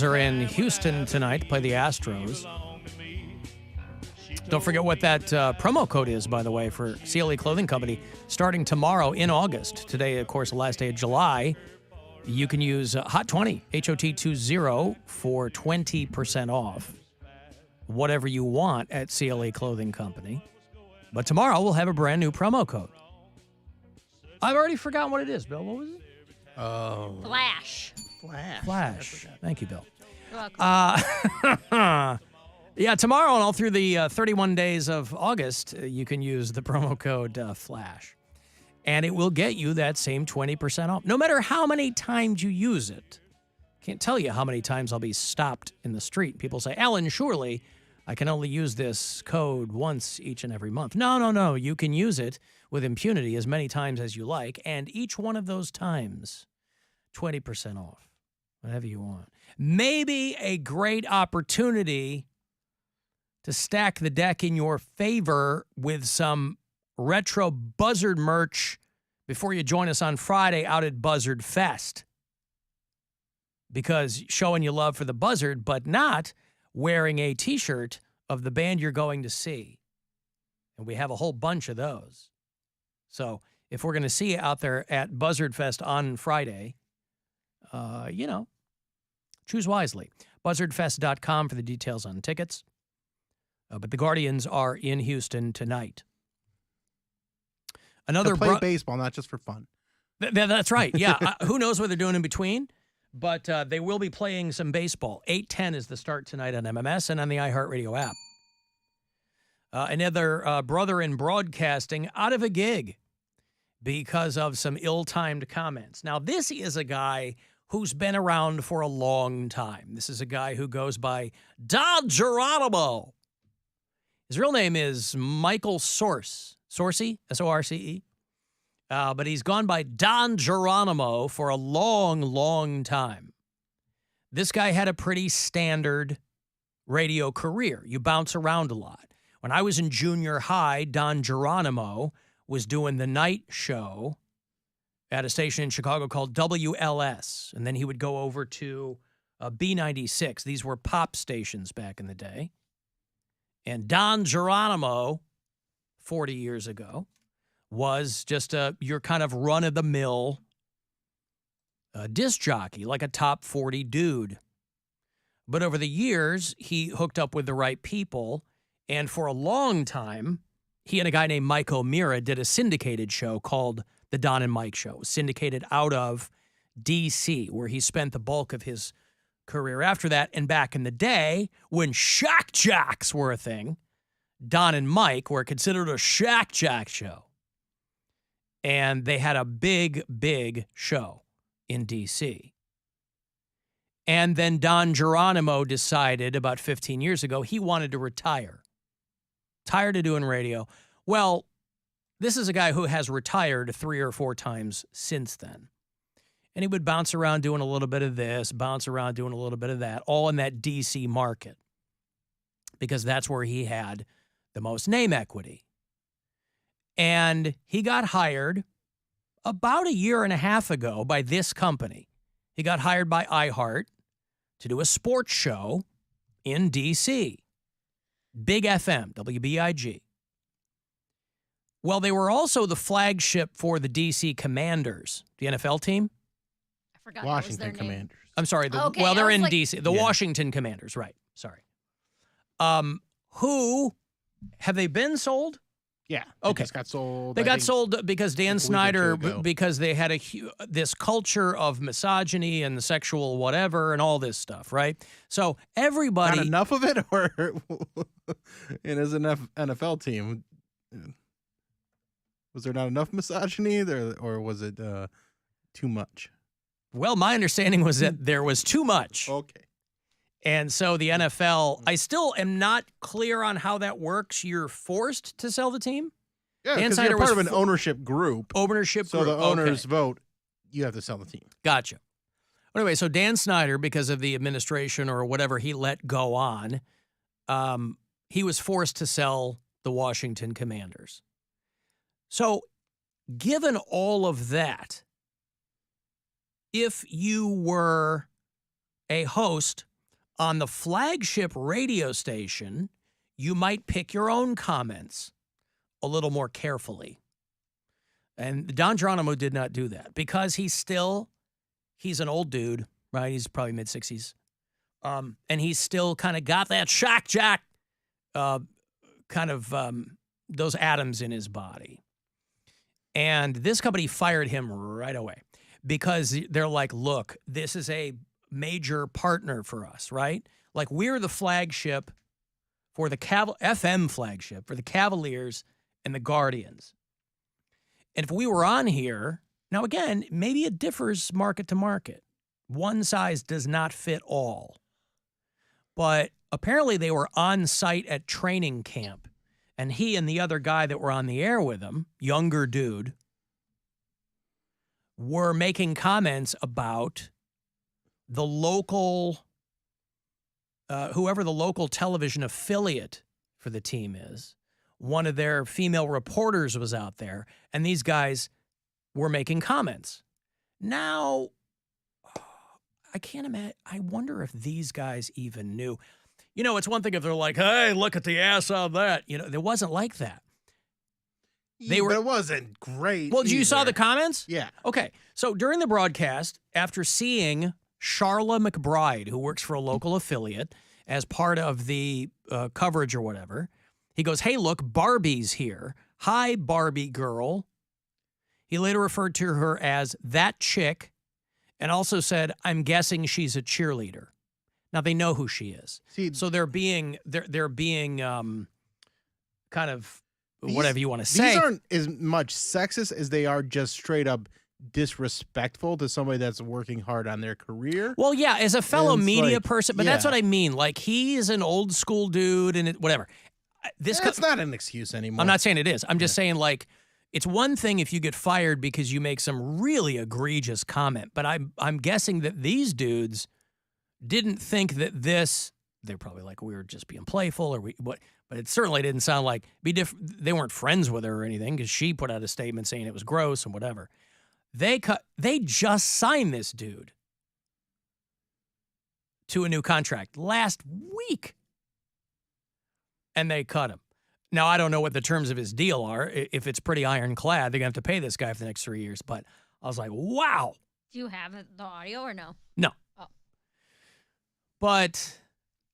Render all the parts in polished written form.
Are in Houston tonight to play the Astros. Don't forget what that promo code is, by the way, for CLE Clothing Company. Starting tomorrow in August. Today, of course, the last day of July. You can use HOT20, HOT20 for 20% off. Whatever you want at CLE Clothing Company. But tomorrow, we'll have a brand new promo code. I've already forgotten what it is, Bill. What was it? Oh. Flash. Flash. Thank you, Bill. You're welcome. Yeah, tomorrow and all through the 31 days of August, you can use the promo code FLASH. And it will get you that same 20% off, no matter how many times you use it. Can't tell you how many times I'll be stopped in the street. People say, Alan, surely I can only use this code once each and every month. No. You can use it with impunity as many times as you like, and each one of those times, 20% off. Whatever you want. Maybe a great opportunity to stack the deck in your favor with some retro Buzzard merch before you join us on Friday out at Buzzard Fest. Because showing you love for the Buzzard, but not wearing a T-shirt of the band you're going to see. And we have a whole bunch of those. So if we're going to see you out there at Buzzard Fest on Friday, choose wisely. BuzzardFest.com for the details on tickets. But the Guardians are in Houston tonight. To play baseball, not just for fun. That's right. Yeah. Who knows what they're doing in between? But they will be playing some baseball. 8:10 is the start tonight on MMS and on the iHeartRadio app. Another brother in broadcasting out of a gig because of some ill-timed comments. Now, this is a guy who's been around for a long time. This is a guy who goes by Don Geronimo. His real name is Michael Sorce. Sorce, S-O-R-C-E. But he's gone by Don Geronimo for a long, long time. This guy had a pretty standard radio career. You bounce around a lot. When I was in junior high, Don Geronimo was doing the night show at a station in Chicago called WLS. And then he would go over to B96. These were pop stations back in the day. And Don Geronimo, 40 years ago, was just your kind of run-of-the-mill disc jockey, like a top 40 dude. But over the years, he hooked up with the right people. And for a long time, he and a guy named Mike O'Meara did a syndicated show called The Don and Mike Show. It was syndicated out of D.C., where he spent the bulk of his career after that. And back in the day, when Shack Jacks were a thing, Don and Mike were considered a Shack Jack show. And they had a big, big show in D.C. And then Don Geronimo decided about 15 years ago he wanted to retire. Tired of doing radio. Well, this is a guy who has retired 3 or 4 times since then. And he would bounce around doing a little bit of this, bounce around doing a little bit of that, all in that D.C. market. Because that's where he had the most name equity. And he got hired about a year and a half ago by this company. He got hired by iHeart to do a sports show in D.C. Big FM, WBIG. Well, they were also the flagship for the D.C. Commanders, the NFL team. I forgot Washington Commanders. I'm sorry. They're in D.C. The Washington Commanders, right. Sorry. Who, have they been sold? Yeah. Okay. Just got sold. They got sold because Dan Snyder, ago. because they had this culture of misogyny and sexual whatever and all this stuff, right? So everybody... Not enough of it? Or in his NFL team, was there not enough misogyny there, or was it too much? Well, my understanding was that there was too much. Okay. And so the NFL, I still am not clear on how that works. You're forced to sell the team? Yeah, because you're part of an ownership group. So the owners vote, you have to sell the team. Gotcha. Anyway, so Dan Snyder, because of the administration or whatever he let go on, he was forced to sell the Washington Commanders. So given all of that, if you were a host On the flagship radio station, you might pick your own comments a little more carefully. And Don Geronimo did not do that because he's an old dude, right? He's probably mid-60s. And he's still kind of got that shock jock, those atoms in his body. And this company fired him right away because they're like, look, this is a major partner for us, right? Like, we're the flagship for the FM flagship for the Cavaliers and the Guardians. And if we were on here, now again, maybe it differs market to market. One size does not fit all. But apparently they were on site at training camp, and he and the other guy that were on the air with him, younger dude, were making comments about the local, whoever the local television affiliate for the team is. One of their female reporters was out there, and these guys were making comments. Now, I can't imagine. I wonder if these guys even knew. You know, it's one thing if they're like, hey, look at the ass of that. You know, it wasn't like that. But it wasn't great. Well, you saw the comments? Yeah. Okay. So during the broadcast, after seeing Charla McBride, who works for a local affiliate, as part of the coverage or whatever, he goes, hey, look, Barbie's here. Hi, Barbie girl. He later referred to her as that chick and also said, I'm guessing she's a cheerleader. Now, they know who she is. See, so they're being kind of whatever you want to say. These aren't as much sexist as they are just straight up disrespectful to somebody that's working hard on their career. Well, yeah, as a fellow media like, person, but that's what I mean. Like, he's an old school dude and whatever. That's not an excuse anymore. I'm not saying it is. I'm just saying, like, it's one thing if you get fired because you make some really egregious comment, but I'm guessing that these dudes didn't think that they're probably like, we were just being playful or what, but it certainly didn't sound like they weren't friends with her or anything because she put out a statement saying it was gross and whatever. They just signed this dude to a new contract last week and they cut him. Now, I don't know what the terms of his deal are. If it's pretty ironclad, they're going to have to pay this guy for the next 3 years. But I was like, wow. Do you have the audio or no? No. Oh. But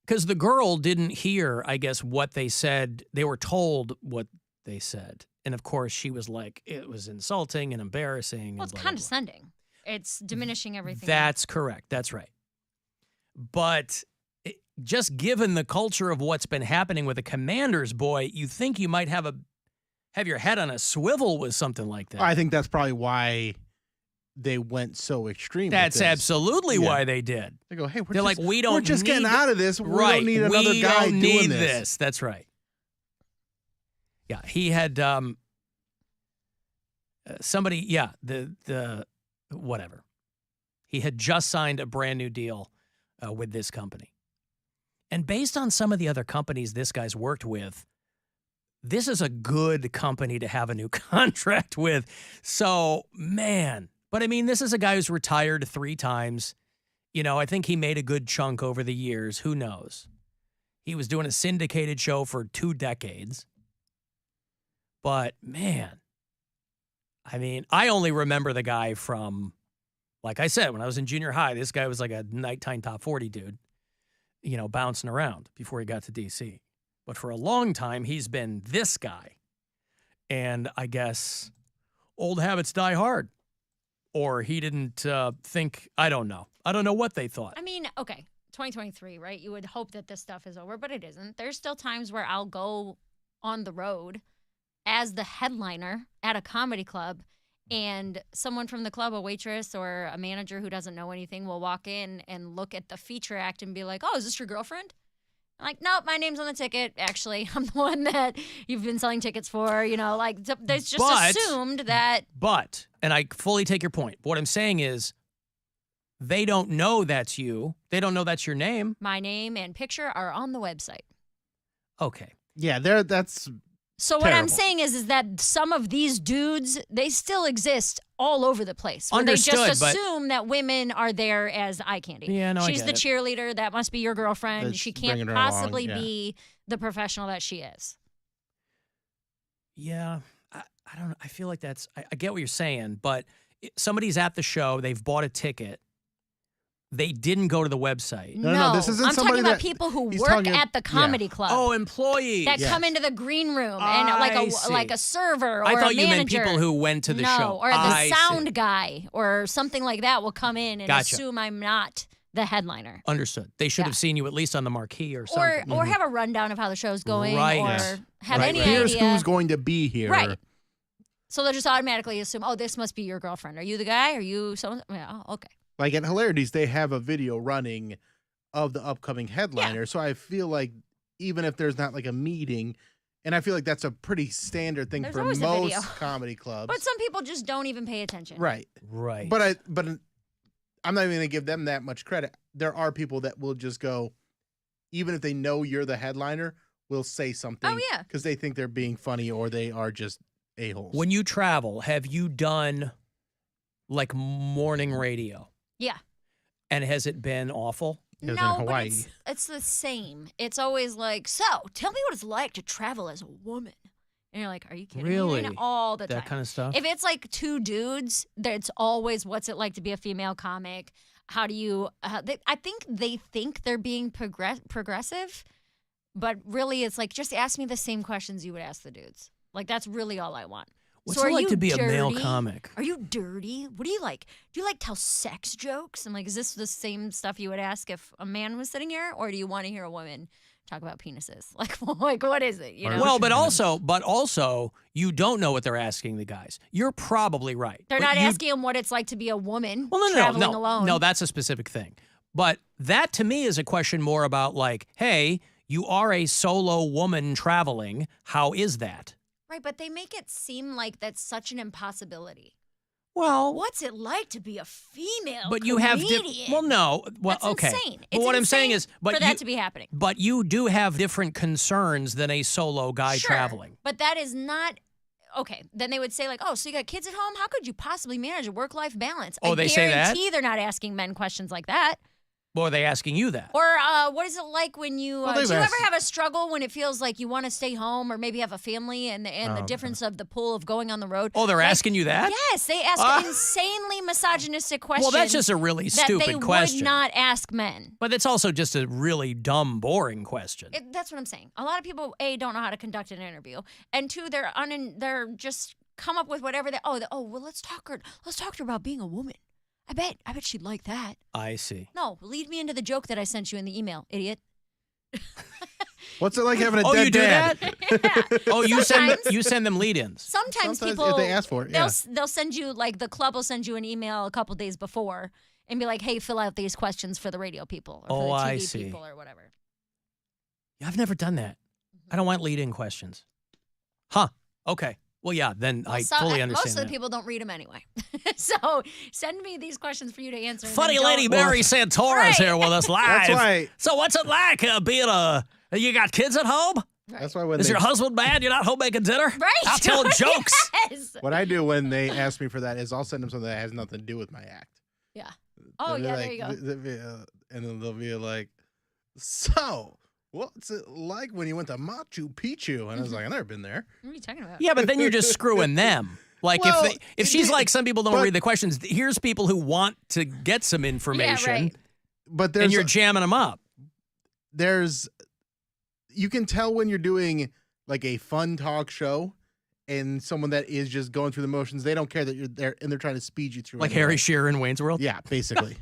because the girl didn't hear, I guess, what they said. They were told what they said. And, of course, she was like, it was insulting and embarrassing. Well, it's blah, blah, condescending. Blah. It's diminishing everything. That's correct. That's right. But just given the culture of what's been happening with the Commander's boy, you think you might have your head on a swivel with something like that. I think that's probably why they went so extreme. That's absolutely why they did. They go, hey, we're just getting out of this. We don't need another we guy don't doing need this. That's right. Yeah, he had somebody. Yeah, the whatever. He had just signed a brand new deal with this company. And based on some of the other companies this guy's worked with, this is a good company to have a new contract with. So, man. But, I mean, this is a guy who's retired 3 times. You know, I think he made a good chunk over the years. Who knows? He was doing a syndicated show for 2 decades. But, man, I mean, I only remember the guy from, like I said, when I was in junior high, this guy was like a nighttime top 40 dude. You know, bouncing around before he got to D.C. But for a long time, he's been this guy. And I guess old habits die hard. Or he didn't think, I don't know. I don't know what they thought. I mean, okay, 2023, right? You would hope that this stuff is over, but it isn't. There's still times where I'll go on the road as the headliner at a comedy club, and someone from the club, a waitress or a manager who doesn't know anything, will walk in and look at the feature act and be like, oh, is this your girlfriend? I'm like, nope, my name's on the ticket. Actually, I'm the one that you've been selling tickets for. You know, like, there's just assumed that. But, and I fully take your point. What I'm saying is they don't know that's you. They don't know that's your name. My name and picture are on the website. Okay. Yeah, that's So what I'm Terrible. saying is that some of these dudes, they still exist all over the place. Where Understood, they just but- assume that women are there as eye candy. Yeah, no, I She's get the it. cheerleader. That must be your girlfriend. That's She can't bringing her along, possibly yeah. be the professional that she is. Yeah, I don't know. I feel like that's, I get what you're saying, but somebody's at the show, they've bought a ticket, they didn't go to the website. No, this isn't I'm somebody talking about that- people who he's work talking- at the comedy club. Oh, employees. that Yes. come into the green room and I see. like a server or I thought a you meant manager. people who went to the no, show. or the I sound see. guy or something like that will come in and Gotcha. assume I'm not the headliner. Understood. They should Yeah. have seen you at least on the marquee or something. Or have a rundown of how the show's going Right. or Yes. have Right, any right. Here's idea. who's going to be here. Right. So they'll just automatically assume, oh, this must be your girlfriend. Are you the guy? Are you someone? Yeah, oh, okay. Like at Hilarities, they have a video running of the upcoming headliner. So I feel like even if there's not like a meeting, and I feel like that's a pretty standard thing There's for always a video. most comedy clubs. But some people just don't even pay attention. Right. Right. But I'm not even gonna give them that much credit. There are people that will just go, even if they know you're the headliner, will say something. Oh, yeah. Because they think they're being funny or they are just a-holes. when you travel, have you done like morning radio? Yeah. And has it been awful? It was in No, but Hawaii. it's the same. It's always like, so tell me what it's like to travel as a woman. And you're like, are you kidding me? Really? right now? All the time. That kind of stuff? If it's like two dudes, it's always what's it like to be a female comic? How do you? I think they think they're being progressive, but really it's like just ask me the same questions you would ask the dudes. Like that's really all I want. What's So it are like you to be a male dirty? comic? Are you dirty? What do you like? Do you like tell sex jokes? I'm like, is this the same stuff you would ask if a man was sitting here, or do you want to hear a woman talk about penises? Like what is it? You know? Well, but also, you don't know what they're asking the guys. You're probably right. They're But not you- asking them what it's like to be a woman Well, traveling alone. No, that's a specific thing. But that to me is a question more about like, hey, you are a solo woman traveling. How is that? Right, but they make it seem like that's such an impossibility. Well, What's it like to be a female but you have comedian? well, no, well, That's okay. insane. But It's what I'm saying insane is, but for you, that to be happening. but you do have different concerns than a solo guy Sure, traveling. But that is not okay. Then they would say like, "Oh, so you got kids at home? How could you possibly manage a work-life balance?" Oh, they say that? I guarantee they're not asking men questions like that. Or are they asking you that? Or what is it like when you Well, do they've you asked- ever have a struggle when it feels like you want to stay home or maybe have a family and the okay. difference of the pull of going on the road? Oh, they're Like, asking you that? Yes, they ask insanely misogynistic questions. Well, that's just a really that stupid they question. would not ask men. But it's also just a really dumb, boring question. That's what I'm saying. A lot of people don't know how to conduct an interview, and two, they're just come up with whatever they. Well, let's talk to her about being a woman. I bet she'd like that. I see. No, lead me into the joke that I sent you in the email, idiot. What's it like having a Oh, dead you do dad? that? Oh, you send Sometimes- them lead-ins. Sometimes people if they ask for it, yeah. they'll send you like the club will send you an email a couple days before and be like, hey, fill out these questions for the radio people or for Oh, the I TV see. people or whatever. I've never done that. I don't want lead-in questions. Huh. Okay. Well, yeah, then I fully understand Most of the that. people don't read them anyway. So send me these questions for you to answer. and Funny then lady don't- Mary Santora's Right. here with us live. That's why. So what's it like being you got kids at home? Right. That's why when Is they, your husband mad you're not home making dinner? Right. I'll tell jokes. Yes. what I do when they ask me for that is I'll send them something that has nothing to do with my act. Yeah. Oh, And yeah, they're there you go. like- they'll be, and then they'll be like, so what's it like when you went to Machu Picchu? And I was like, I've never been there. What are you talking about? Yeah, but then you're just screwing them. Like Well, if she's like some people don't but- read the questions, here's people who want to get some information right. But and there's you're jamming them up. you can tell when you're doing like a fun talk show and someone that is just going through the motions. They don't care that you're there and they're trying to speed you through. Like anyway. Harry Shearer in Wayne's World. Yeah, basically.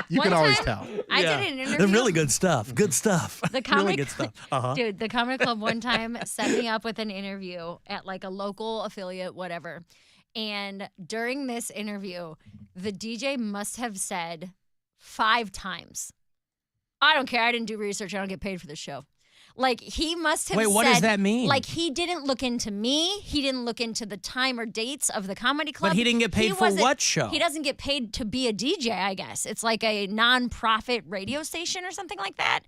You One can always time- tell. I Yeah. did an They're interview. really good stuff. Good stuff. The really comic- good stuff. Uh-huh. Dude, the Comedy Club one time set me up with an interview at like a local affiliate, whatever. And during this interview, the DJ must have said 5 times, I don't care. I didn't do research. I don't get paid for this show. Like, he must have Wait, what said, does that mean? Like, he didn't look into me. He didn't look into the time or dates of the comedy club. But he didn't get paid for what show? He doesn't get paid to be a DJ, I guess. It's like a non-profit radio station or something like that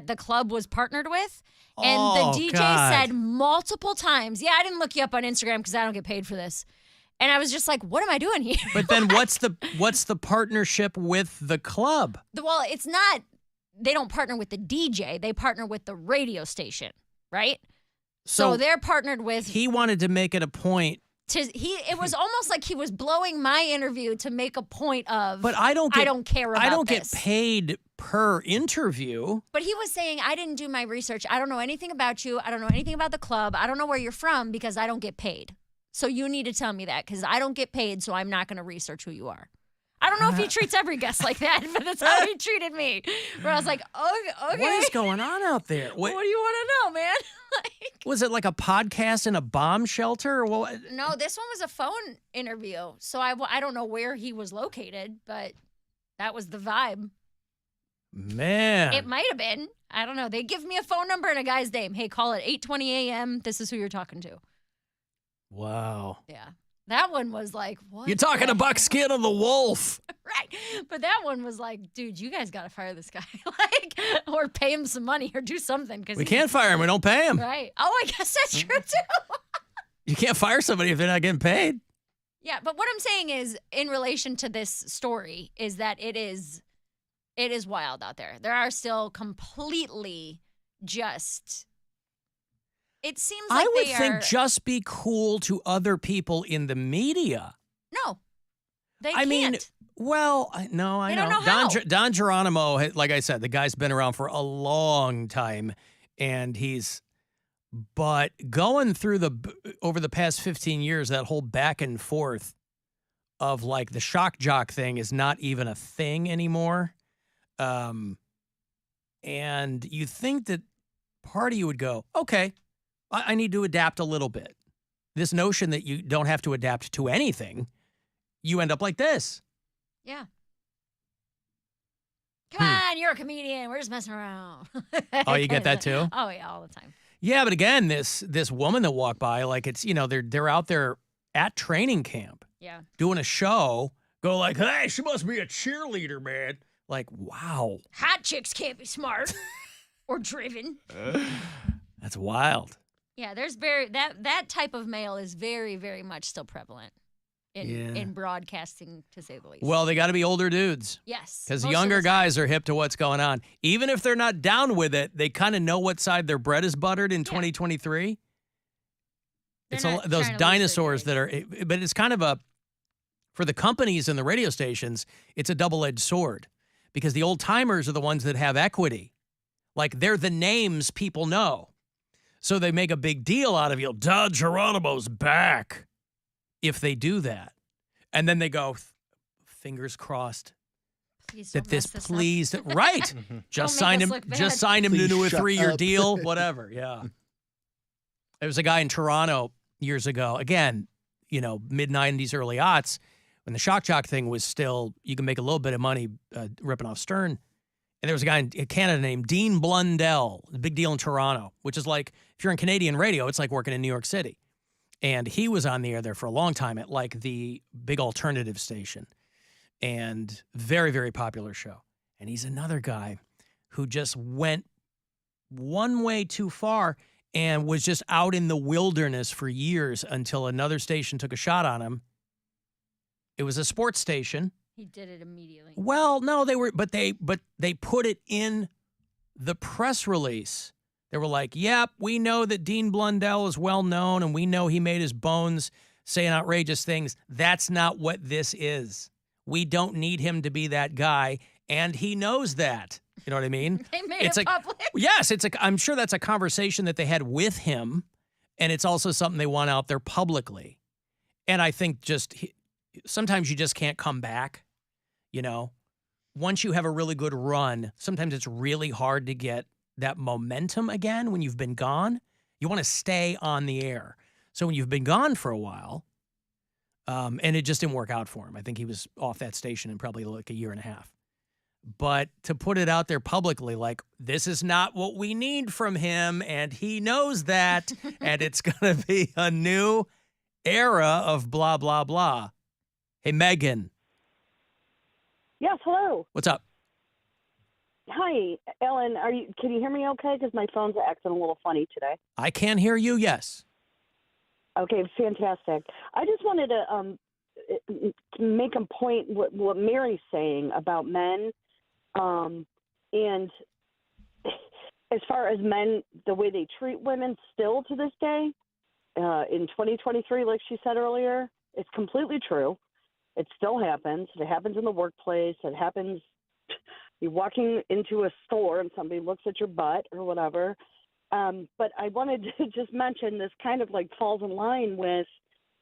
the club was partnered with. And the DJ said multiple times, yeah, I didn't look you up on Instagram because I don't get paid for this. And I was just like, what am I doing here? But then what's the partnership with the club? Well, it's not, they don't partner with the DJ. They partner with the radio station, right? So they're partnered with. He wanted to make it a point. It was almost like he was blowing my interview to make a point of. But I don't care about I don't this. get paid per interview. But he was saying, I didn't do my research. I don't know anything about you. I don't know anything about the club. I don't know where you're from because I don't get paid. So you need to tell me that because I don't get paid, so I'm not going to research who you are. I don't know if he treats every guest like that, but that's how he treated me. Where I was like, okay. What is going on out there? What do you want to know, man? Was it like a podcast in a bomb shelter? Or what? No, this one was a phone interview. So I don't know where he was located, but that was the vibe. Man. It might have been. I don't know. They give me a phone number and a guy's name. Hey, call at 8:20 a.m. This is who you're talking to. Wow. Yeah. That one was like, what? You're talking to Buckskin of the Wolf. Right. But that one was like, dude, you guys got to fire this guy. Or pay him some money or do something. We can't fire him. We don't pay him. Right. Oh, I guess that's true, too. You can't fire somebody if they're not getting paid. Yeah. But what I'm saying is, in relation to this story, is that it is wild out there. There are still completely just... It seems like I would think just be cool to other people in the media. No, they can't. Mean, well, no, I know. Don't know how. Don Geronimo, like I said, the guy's been around for a long time, and but going through over the past 15 years, that whole back and forth of like the shock jock thing is not even a thing anymore. And you think that part of you would go, okay, I need to adapt a little bit. This notion that you don't have to adapt to anything, you end up like this. Yeah. Come on, you're a comedian. We're just messing around. Oh, you get that too? Oh, yeah, all the time. Yeah, but again, this woman that walked by, like it's, they're out there at training camp. Yeah. Doing a show, go like, hey, she must be a cheerleader, man. Like, wow. Hot chicks can't be smart or driven. That's wild. Yeah, there's that type of male is very, very much still prevalent in broadcasting, to say the least. Well, they got to be older dudes. Yes. Because younger guys are hip to what's going on. Even if they're not down with it, they kind of know what side their bread is buttered in 2023. It's those dinosaurs that are, but it's kind of for the companies and the radio stations, it's a double-edged sword. Because the old timers are the ones that have equity. Like they're the names people know. So they make a big deal out of you. Don Geronimo's back. If they do that. And then they go, fingers crossed. That this please. Right. Just sign him to a 3-year deal. Whatever. Yeah. There was a guy in Toronto years ago. Again, mid-90s, early aughts. When the shock jock thing was still, you can make a little bit of money ripping off Stern. And there was a guy in Canada named Dean Blundell, a big deal in Toronto, which is like, if you're in Canadian radio, it's like working in New York City. And he was on the air there for a long time at like the big alternative station. And very, very popular show. And he's another guy who just went one way too far and was just out in the wilderness for years until another station took a shot on him. It was a sports station. He did it immediately. Well, no, but they put it in the press release. They were like, yep, we know that Dean Blundell is well known and we know he made his bones saying outrageous things. That's not what this is. We don't need him to be that guy. And he knows that. You know what I mean? They made it public. Yes, I'm sure that's a conversation that they had with him. And it's also something they want out there publicly. And I think sometimes you just can't come back. Once you have a really good run, sometimes it's really hard to get that momentum again when you've been gone. You want to stay on the air. So when you've been gone for a while, and it just didn't work out for him. I think he was off that station in probably like a year and a half. But to put it out there publicly, like, this is not what we need from him, and he knows that, and it's going to be a new era of blah, blah, blah. Hey, Megan. Yes, hello. What's up? Hi, Ellen. Can you hear me okay? Because my phone's acting a little funny today. I can hear you, yes. Okay, fantastic. I just wanted to make a point what Mary's saying about men. And as far as men, the way they treat women still to this day, in 2023, like she said earlier, it's completely true. It still happens. It happens in the workplace. It happens. You're walking into a store and somebody looks at your butt or whatever. But I wanted to just mention this kind of like falls in line with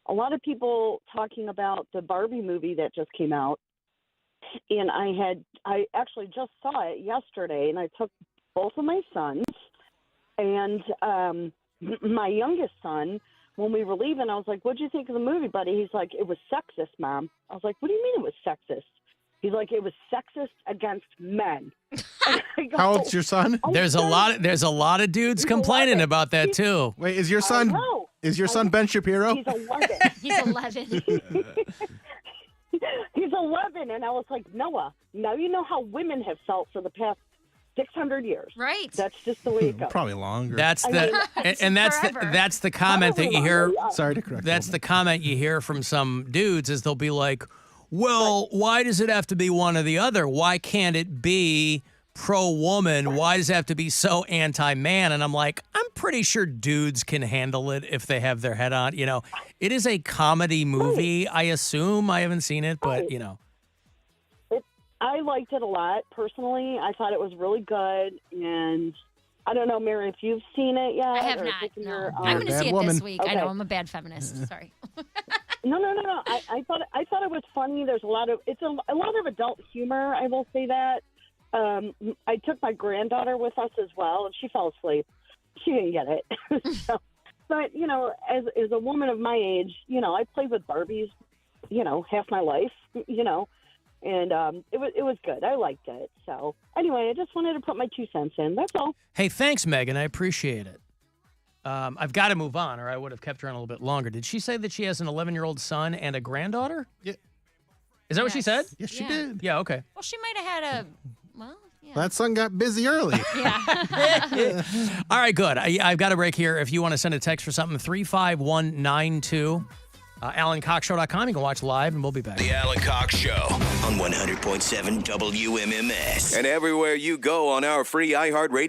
a lot of people talking about the Barbie movie that just came out. And I actually just saw it yesterday, and I took both of my sons and my youngest son. When we were leaving, I was like, "What'd you think of the movie, buddy?" He's like, "It was sexist, Mom." I was like, "What do you mean it was sexist?" He's like, "It was sexist against men." Go, How old's your son? "Oh, There's a lot of dudes complaining about that too. Wait, is your son Ben Shapiro? He's 11. He's 11. He's 11, and I was like, "Noah, now you know how women have felt for the past 600 years. Right. That's just the way it goes." Probably longer. That's Forever. that's the comment that you hear. Sorry to correct. That's you. the comment you hear from some dudes is they'll be like, "Well, why does it have to be one or the other? Why can't it be pro-woman? Why does it have to be so anti-man?" And I'm like, I'm pretty sure dudes can handle it if they have their head on. You know, it is a comedy movie. I assume. I haven't seen it, but you know. I liked it a lot, personally. I thought it was really good, and I don't know, Mary, if you've seen it yet. I have or not. taken No. your, I'm going to bad see it woman. this week. I Okay. know I'm a bad feminist. Sorry. No. I thought it was funny. There's a lot of adult humor. I will say that. I took my granddaughter with us as well, and she fell asleep. She didn't get it. So, but you know, as a woman of my age, you know, I played with Barbies, you know, half my life, you know, and it was good. I liked it. So anyway, I just wanted to put my 2 cents in. That's all. Hey, thanks, Megan. I appreciate it. I've got to move on, or I would have kept her on a little bit longer. Did she say that she has an 11-year-old son and a granddaughter? Yeah. Is that what she said? Yes, she Yeah. did. Yeah, okay. Well, she might have had yeah. That son got busy early. Yeah. All right, good. I've got a break here. If you want to send a text for something, 35192. AlanCoxShow.com. You can watch live, and we'll be back. The Alan Cox Show on 100.7 WMMS. And everywhere you go on our free iHeartRadio.